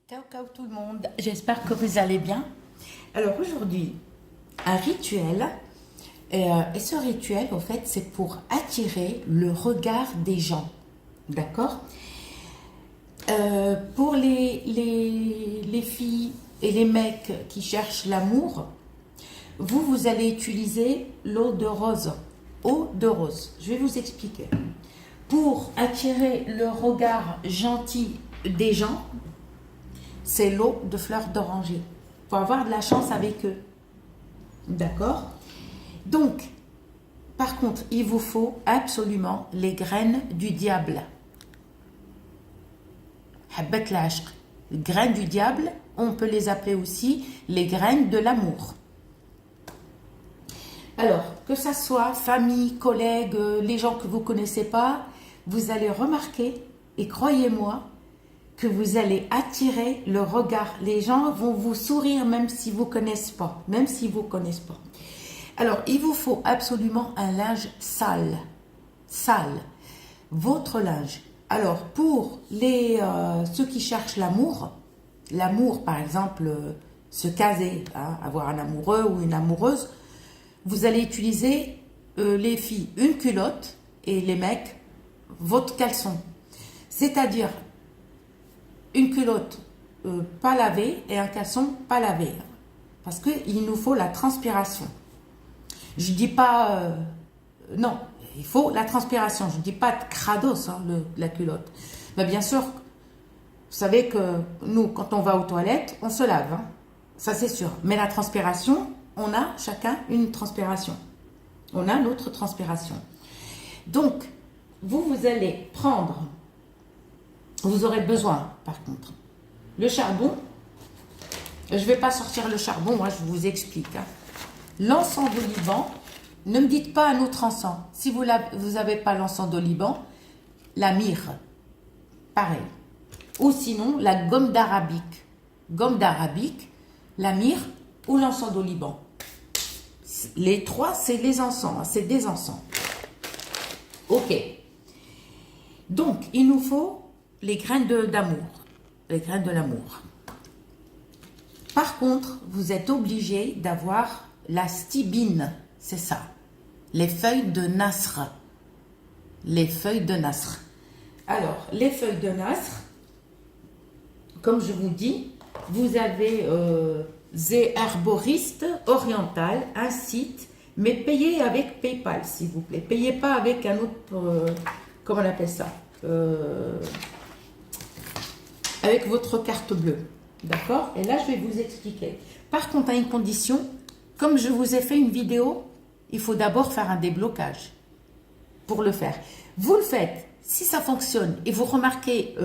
Ciao tout le monde, j'espère que vous allez bien. Alors aujourd'hui, un rituel, et ce rituel en fait c'est pour attirer le regard des gens, d'accord. Pour les filles et les mecs qui cherchent l'amour, vous allez utiliser l'eau de rose. Eau de rose, je vais vous expliquer. Pour attirer le regard gentil des gens, c'est l'eau de fleurs d'oranger. Il faut avoir de la chance avec eux. D'accord? Donc, par contre, il vous faut absolument les graines du diable. Habbat l'ashq. Les graines du diable, on peut les appeler aussi les graines de l'amour. Alors, que ça soit famille, collègues, les gens que vous ne connaissez pas, vous allez remarquer, et croyez-moi, que vous allez attirer le regard. Les gens vont vous sourire même si vous ne connaissez pas. Même si vous connaissez pas. Alors, il vous faut absolument un linge sale. Sale. Votre linge. Alors, pour ceux qui cherchent l'amour par exemple, se caser, hein, avoir un amoureux ou une amoureuse, vous allez utiliser, les filles, une culotte et les mecs, votre caleçon. C'est-à-dire, une culotte pas lavée et un caleçon pas lavé. Parce qu'il nous faut la transpiration. Je ne dis pas... non, il faut la transpiration. Je ne dis pas de crados, hein, la culotte. Mais bien sûr, vous savez que nous, quand on va aux toilettes, on se lave. Hein. Ça, c'est sûr. Mais la transpiration, on a chacun une transpiration. On a notre transpiration. Donc, vous allez prendre... Vous aurez besoin, par contre, le charbon. Je ne vais pas sortir le charbon, moi je vous explique. Hein. L'encens de Liban, ne me dites pas un autre encens. Si vous n'avez pas l'encens de Liban, la myrrhe, pareil. Ou sinon, la gomme d'arabique. Gomme d'arabique, la myrrhe ou l'encens de Liban. Les trois, c'est les encens, hein, c'est des encens. Ok. Donc, il nous faut les graines d'amour, les graines de l'amour. Par contre, vous êtes obligé d'avoir la stibine, c'est ça, les feuilles de nasr. Les feuilles de nasr. Alors, les feuilles de nasr, comme je vous dis, vous avez The Herboriste Oriental, un site, mais payez avec PayPal, s'il vous plaît. Payez pas avec un autre, comment on appelle ça, avec votre carte bleue, d'accord? Et là, je vais vous expliquer. Par contre, à une condition, comme je vous ai fait une vidéo, il faut d'abord faire un déblocage pour le faire. Vous le faites, si ça fonctionne, et vous remarquez,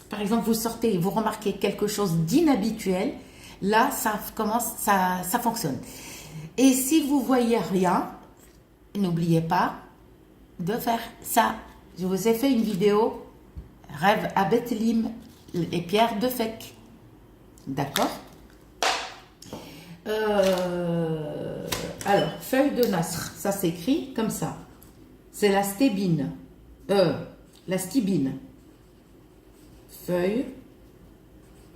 par exemple, vous sortez et vous remarquez quelque chose d'inhabituel, là, ça fonctionne. Et si vous voyez rien, n'oubliez pas de faire ça. Je vous ai fait une vidéo Rêve à Bethléem et pierre de Fek. D'accord. Alors, feuille de nasr, ça s'écrit comme ça. C'est la stébine. La stibine. Feuille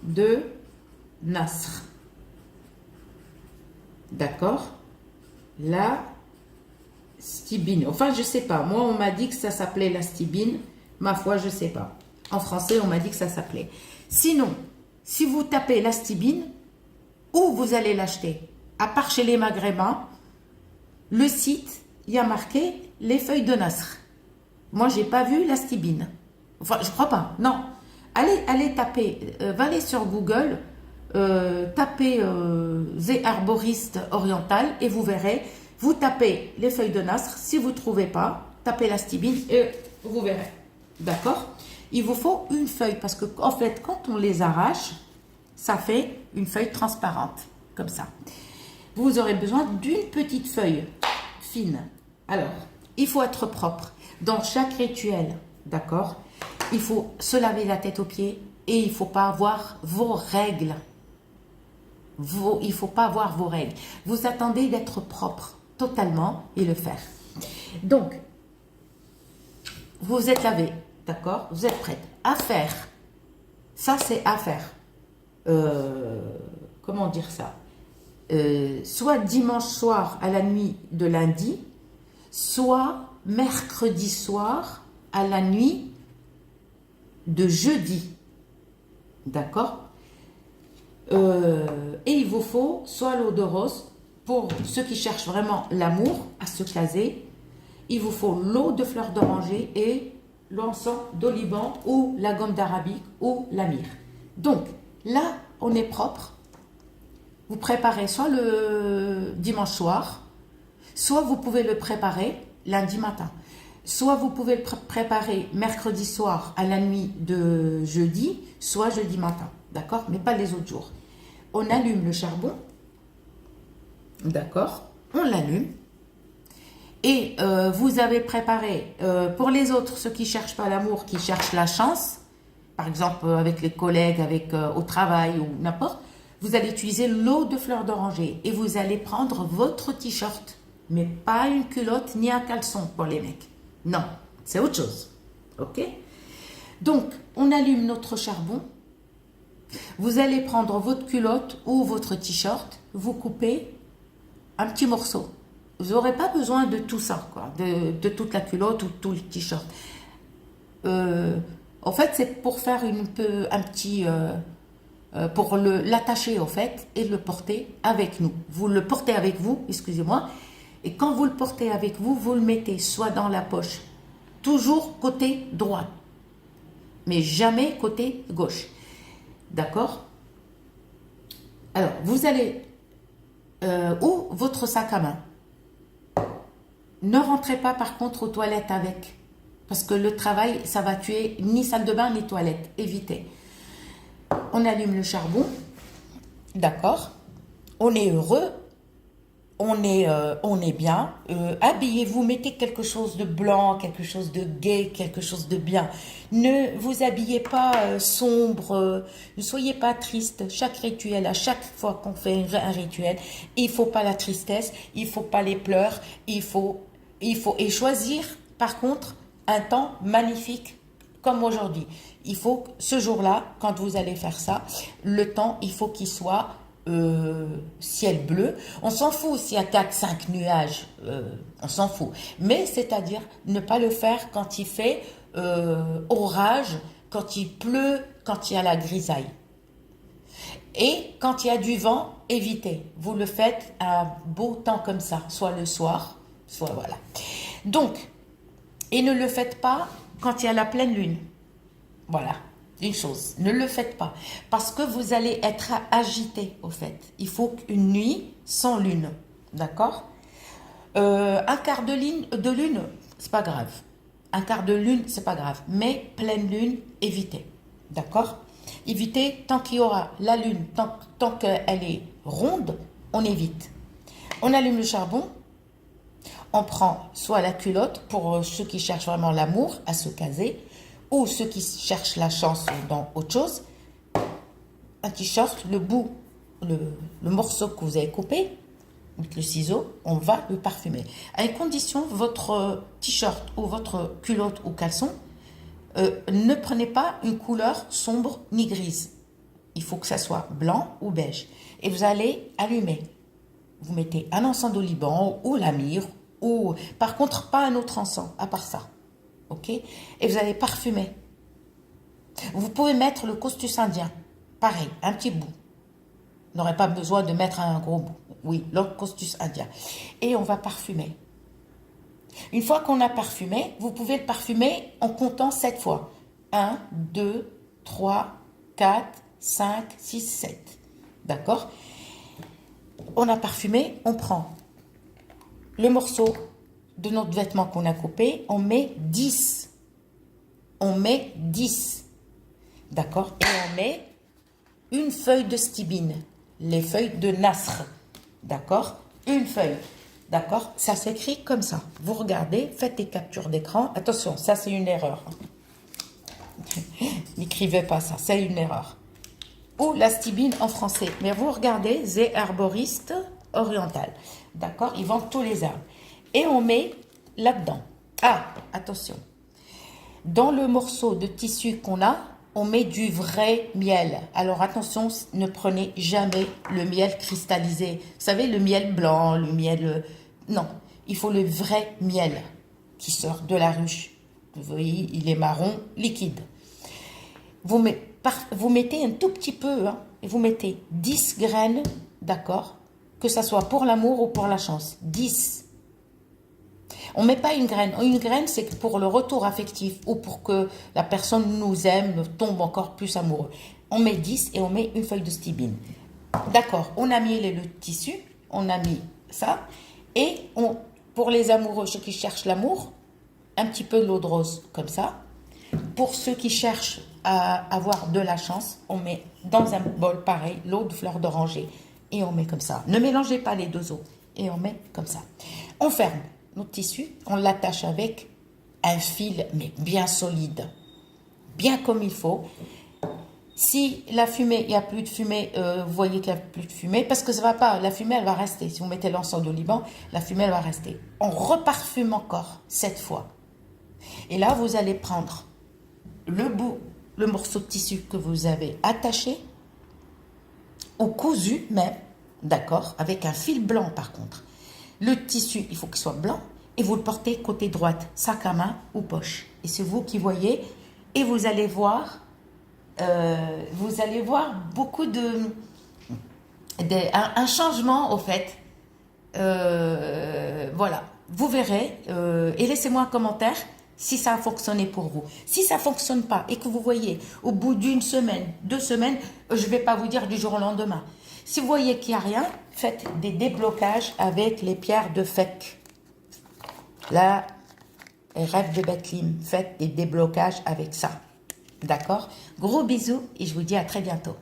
de nasr. D'accord. La stibine. Enfin, je sais pas. Moi, on m'a dit que ça s'appelait la stibine. Ma foi, je sais pas. En français, on m'a dit que ça s'appelait. Sinon, si vous tapez la stibine, où vous allez l'acheter? À part chez les Maghrébins, le site, il y a marqué les feuilles de nasr. Moi, j'ai pas vu la stibine. Enfin, je crois pas. Non. Allez taper, allez sur Google, tapez The Herboriste Oriental et vous verrez. Vous tapez les feuilles de nasr. Si vous ne trouvez pas, tapez la stibine et vous verrez. D'accord? Il vous faut une feuille parce que, en fait, quand on les arrache, ça fait une feuille transparente, comme ça. Vous aurez besoin d'une petite feuille fine. Alors, il faut être propre. Dans chaque rituel, d'accord? Il faut se laver la tête aux pieds et il ne faut pas avoir vos règles. Il ne faut pas avoir vos règles. Vous attendez d'être propre totalement et le faire. Donc, vous êtes lavé, d'accord? Vous êtes prête à faire Ça, c'est à faire. Comment dire ça? Soit dimanche soir à la nuit de lundi, soit mercredi soir à la nuit de jeudi. D'accord? Et il vous faut soit l'eau de rose, pour ceux qui cherchent vraiment l'amour à se caser, il vous faut l'eau de fleur d'oranger et l'encens d'oliban ou la gomme d'arabique ou la myrrhe. Donc, là, on est propre. Vous préparez soit le dimanche soir, soit vous pouvez le préparer lundi matin. Soit vous pouvez le préparer mercredi soir à la nuit de jeudi, soit jeudi matin. D'accord? Mais pas les autres jours. On allume le charbon. D'accord? On l'allume. Et vous avez préparé, pour les autres, ceux qui ne cherchent pas l'amour, qui cherchent la chance, par exemple avec les collègues, au travail ou n'importe, vous allez utiliser l'eau de fleur d'oranger et vous allez prendre votre t-shirt, mais pas une culotte ni un caleçon pour les mecs. Non, c'est autre chose. Ok? Donc, on allume notre charbon. Vous allez prendre votre culotte ou votre t-shirt, vous coupez un petit morceau. Vous n'aurez pas besoin de tout ça, quoi, de toute la culotte ou tout le t-shirt. En fait, c'est pour faire un petit... pour l'attacher, au fait, et le porter avec nous. Vous le portez avec vous, excusez-moi, et quand vous le portez avec vous, vous le mettez soit dans la poche, toujours côté droit, mais jamais côté gauche. D'accord? Alors, vous allez... ou votre sac à main. Ne rentrez pas par contre aux toilettes avec. Parce que le travail, ça va tuer ni salle de bain ni toilette. Évitez. On allume le charbon. D'accord. On est heureux. On est bien. Habillez-vous. Mettez quelque chose de blanc, quelque chose de gai, quelque chose de bien. Ne vous habillez pas sombre. Ne soyez pas triste. Chaque rituel, à chaque fois qu'on fait un rituel, il ne faut pas la tristesse. Il ne faut pas les pleurs. Il faut et choisir, par contre, un temps magnifique comme aujourd'hui. Il faut, ce jour-là, quand vous allez faire ça, le temps, il faut qu'il soit ciel bleu. On s'en fout s'il y a 4-5 nuages, on s'en fout. Mais c'est-à-dire ne pas le faire quand il fait orage, quand il pleut, quand il y a la grisaille. Et quand il y a du vent, évitez. Vous le faites à un beau temps comme ça, soit le soir, soit voilà. Donc, et ne le faites pas quand il y a la pleine lune. Voilà, une chose, ne le faites pas. Parce que vous allez être agité, au fait. Il faut une nuit sans lune, d'accord? Un quart de lune, c'est pas grave. Un quart de lune, c'est pas grave. Mais pleine lune, évitez, d'accord? Évitez, tant qu'il y aura la lune, tant qu'elle est ronde, on évite. On allume le charbon. On prend soit la culotte pour ceux qui cherchent vraiment l'amour à se caser, ou ceux qui cherchent la chance dans autre chose, un t-shirt, le morceau que vous avez coupé, avec le ciseau, on va le parfumer. À une condition, votre t-shirt ou votre culotte ou caleçon, ne prenez pas une couleur sombre ni grise. Il faut que ça soit blanc ou beige. Et vous allez allumer. Vous mettez un encens d'oliban ou la myrrhe, ou par contre pas un autre encens à part ça, ok? Et vous allez parfumer. Vous pouvez mettre le costus indien, pareil, un petit bout. Vous n'aurez pas besoin de mettre un gros bout. Oui, le costus indien. Et on va parfumer. Une fois qu'on a parfumé, vous pouvez le parfumer en comptant 7 fois. 1, 2, 3, 4, 5, 6, 7. D'accord? On a parfumé, on prend le morceau de notre vêtement qu'on a coupé, on met 10. On met 10. D'accord? Et on met une feuille de stibine, les feuilles de nasr. D'accord? Une feuille. D'accord? Ça s'écrit comme ça. Vous regardez, faites des captures d'écran. Attention, ça c'est une erreur. N'écrivez pas ça, c'est une erreur. Ou la stibine en français. Mais vous regardez, The Herboriste Oriental. D'accord? Ils vendent tous les herbes. Et on met là-dedans. Ah, attention. Dans le morceau de tissu qu'on a, on met du vrai miel. Alors attention, ne prenez jamais le miel cristallisé. Vous savez, le miel blanc, le miel... Non, il faut le vrai miel qui sort de la ruche. Vous voyez, il est marron, liquide. Vous mettez un tout petit peu, hein, et vous mettez 10 graines, d'accord? Que ça soit pour l'amour ou pour la chance. 10. On ne met pas une graine. Une graine, c'est pour le retour affectif ou pour que la personne nous aime, tombe encore plus amoureux. On met 10 et on met une feuille de stibine. D'accord, on a mis le tissu, on a mis ça. Et pour les amoureux, ceux qui cherchent l'amour, un petit peu d'eau de rose, comme ça. Pour ceux qui cherchent à avoir de la chance, on met dans un bol pareil, l'eau de fleur d'oranger. Et on met comme ça. Ne mélangez pas les deux eaux. Et on met comme ça. On ferme notre tissu, on l'attache avec un fil, mais bien solide, bien comme il faut. Si la fumée, il n'y a plus de fumée, vous voyez qu'il n'y a plus de fumée, parce que ça ne va pas, la fumée, elle va rester. Si vous mettez l'encens d'oliban, la fumée, elle va rester. On reparfume encore, cette fois. Et là, vous allez prendre le morceau de tissu que vous avez attaché, au cousu même, d'accord, avec un fil blanc par contre. Le tissu, il faut qu'il soit blanc et vous le portez côté droite, sac à main ou poche. Et c'est vous qui voyez et vous allez voir beaucoup un changement au fait. Voilà, vous verrez et laissez-moi un commentaire si ça a fonctionné pour vous. Si ça ne fonctionne pas et que vous voyez au bout d'une semaine, 2 semaines, je ne vais pas vous dire du jour au lendemain. Si vous voyez qu'il n'y a rien, faites des déblocages avec les pierres de Fek. Là, rêve de Bethléem, faites des déblocages avec ça. D'accord? Gros bisous et je vous dis à très bientôt.